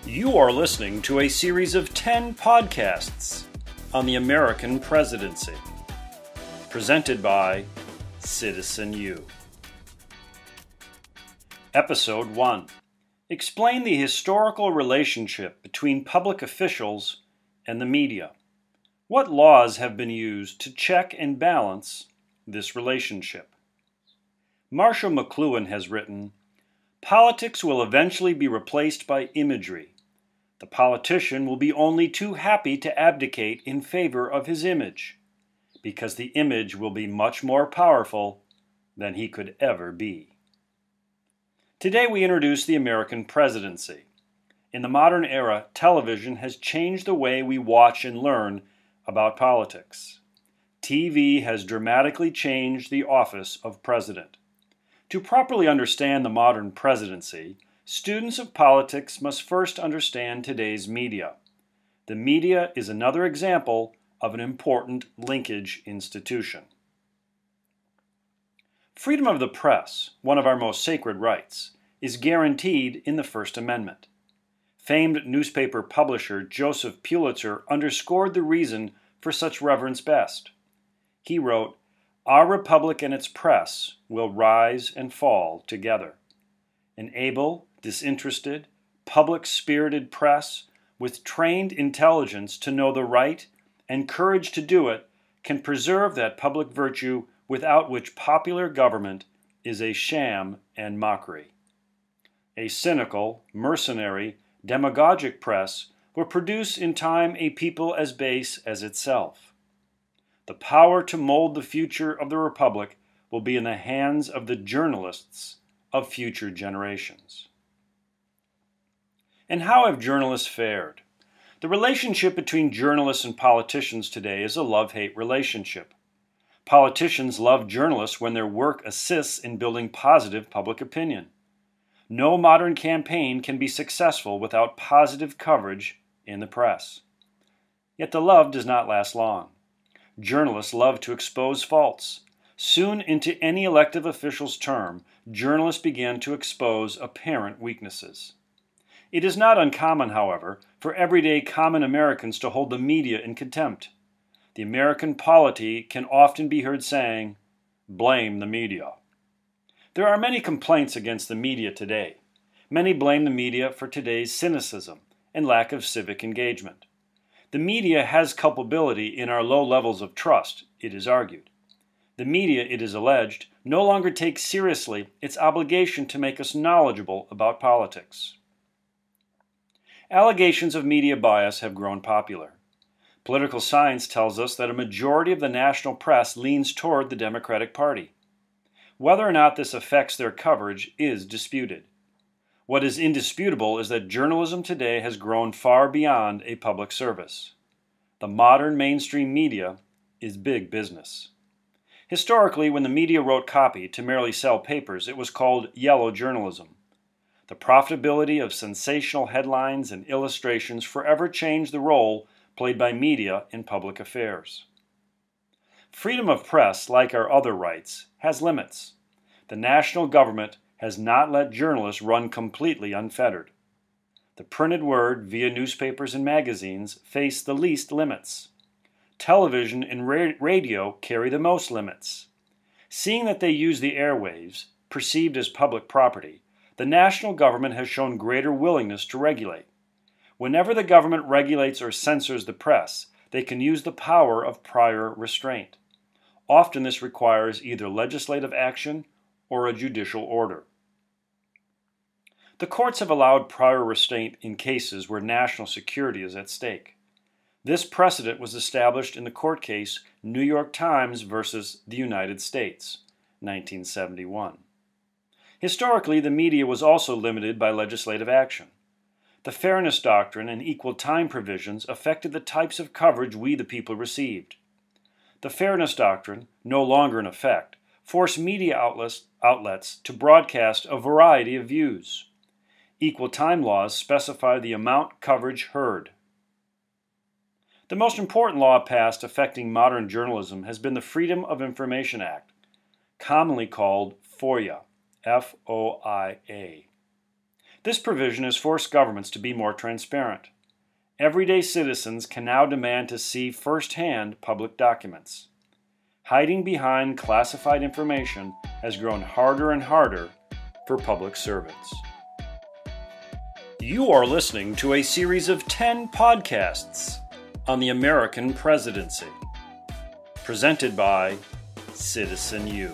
You are listening to a series of 10 podcasts on the American presidency, presented by Citizen U. Episode 1. Explain the historical relationship between public officials and the media. What laws have been used to check and balance this relationship? Marshall McLuhan has written, "Politics will eventually be replaced by imagery. The politician will be only too happy to abdicate in favor of his image, because the image will be much more powerful than he could ever be." Today we introduce the American presidency. In the modern era, television has changed the way we watch and learn about politics. TV has dramatically changed the office of president. To properly understand the modern presidency, students of politics must first understand today's media. The media is another example of an important linkage institution. Freedom of the press, one of our most sacred rights, is guaranteed in the First Amendment. Famed newspaper publisher Joseph Pulitzer underscored the reason for such reverence best. He wrote, "Our republic and its press will rise and fall together. An able, disinterested, public-spirited press with trained intelligence to know the right and courage to do it can preserve that public virtue without which popular government is a sham and mockery. A cynical, mercenary, demagogic press will produce in time a people as base as itself. The power to mold the future of the republic will be in the hands of the journalists of future generations." And how have journalists fared? The relationship between journalists and politicians today is a love-hate relationship. Politicians love journalists when their work assists in building positive public opinion. No modern campaign can be successful without positive coverage in the press. Yet the love does not last long. Journalists love to expose faults. Soon into any elective official's term, journalists began to expose apparent weaknesses. It is not uncommon, however, for everyday common Americans to hold the media in contempt. The American polity can often be heard saying, "Blame the media." There are many complaints against the media today. Many blame the media for today's cynicism and lack of civic engagement. The media has culpability in our low levels of trust, it is argued. The media, it is alleged, no longer takes seriously its obligation to make us knowledgeable about politics. Allegations of media bias have grown popular. Political science tells us that a majority of the national press leans toward the Democratic Party. Whether or not this affects their coverage is disputed. What is indisputable is that journalism today has grown far beyond a public service. The modern mainstream media is big business. Historically, when the media wrote copy to merely sell papers, it was called yellow journalism. The profitability of sensational headlines and illustrations forever changed the role played by media in public affairs. Freedom of press, like our other rights, has limits. The national government has not let journalists run completely unfettered. The printed word via newspapers and magazines face the least limits. Television and radio carry the most limits. Seeing that they use the airwaves, perceived as public property, the national government has shown greater willingness to regulate. Whenever the government regulates or censors the press, they can use the power of prior restraint. Often this requires either legislative action or a judicial order. The courts have allowed prior restraint in cases where national security is at stake. This precedent was established in the court case New York Times versus the United States, 1971. Historically, the media was also limited by legislative action. The Fairness Doctrine and equal time provisions affected the types of coverage we the people received. The Fairness Doctrine, no longer in effect, forced media outlets to broadcast a variety of views. Equal time laws specify the amount coverage heard. The most important law passed affecting modern journalism has been the Freedom of Information Act, commonly called FOIA, F-O-I-A. This provision has forced governments to be more transparent. Everyday citizens can now demand to see firsthand public documents. Hiding behind classified information has grown harder and harder for public servants. You are listening to a series of 10 podcasts on the American presidency, presented by Citizen U.